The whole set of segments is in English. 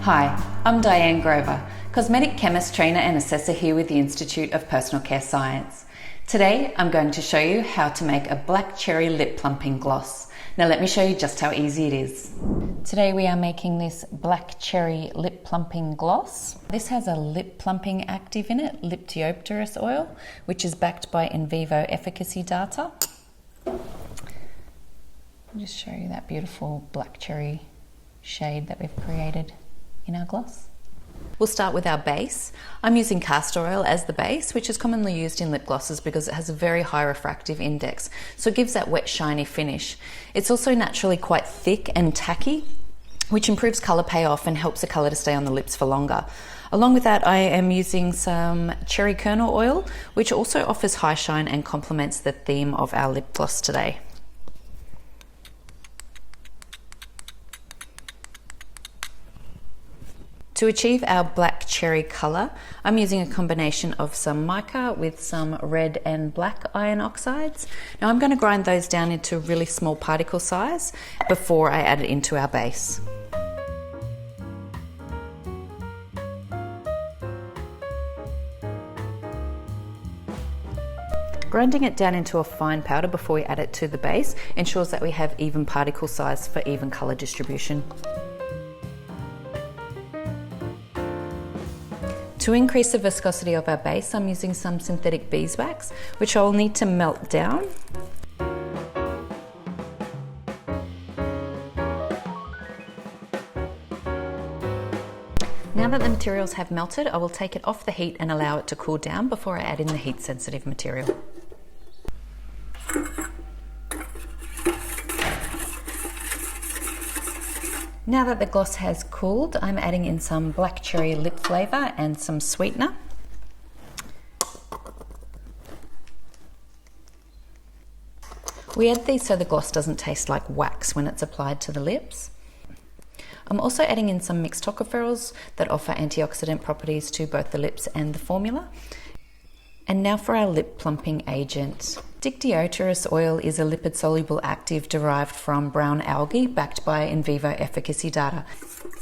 Hi, I'm Diane Grover, Cosmetic Chemist trainer and assessor here with the Institute of Personal Care Science. Today I'm going to show you how to make a black cherry lip plumping gloss. Now let me show you just how easy it is. Today we are making this black cherry lip plumping gloss. This has a lip plumping active in it, lip oil, which is backed by in vivo efficacy data. I'll just show you that beautiful black cherry shade that we've created in our gloss. We'll start with our base. I'm using castor oil as the base, which is commonly used in lip glosses because it has a very high refractive index, so it gives that wet, shiny finish. It's also naturally quite thick and tacky, which improves colour payoff and helps the colour to stay on the lips for longer. Along with that, I am using some cherry kernel oil, which also offers high shine and complements the theme of our lip gloss today. To achieve our black cherry colour, I'm using a combination of some mica with some red and black iron oxides. Now I'm going to grind those down into really small particle size before I add it into our base. Grinding it down into a fine powder before we add it to the base ensures that we have even particle size for even colour distribution. To increase the viscosity of our base, I'm using some synthetic beeswax, which I'll need to melt down. Now that the materials have melted, I will take it off the heat and allow it to cool down before I add in the heat-sensitive material. Now that the gloss has cooled, I'm adding in some black cherry lip flavour and some sweetener. We add these so the gloss doesn't taste like wax when it's applied to the lips. I'm also adding in some mixed tocopherols that offer antioxidant properties to both the lips and the formula. And now for our lip plumping agent. Diploma oil is a lipid-soluble active derived from brown algae backed by in vivo efficacy data.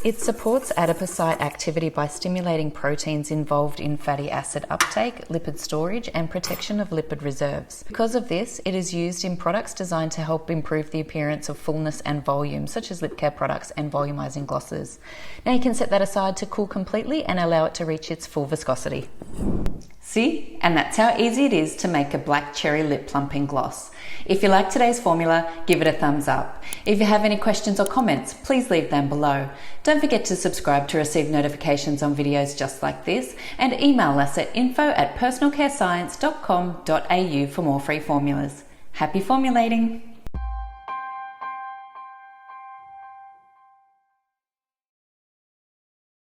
It supports adipocyte activity by stimulating proteins involved in fatty acid uptake, lipid storage, and protection of lipid reserves. Because of this, it is used in products designed to help improve the appearance of fullness and volume, such as lip care products and volumizing glosses. Now you can set that aside to cool completely and allow it to reach its full viscosity. See? And that's how easy it is to make a black cherry lip plumping gloss. If you like today's formula, give it a thumbs up. If you have any questions or comments, please leave them below. Don't forget to subscribe to receive notifications on videos just like this, and email us at info@personalcarescience.com.au for more free formulas. Happy formulating!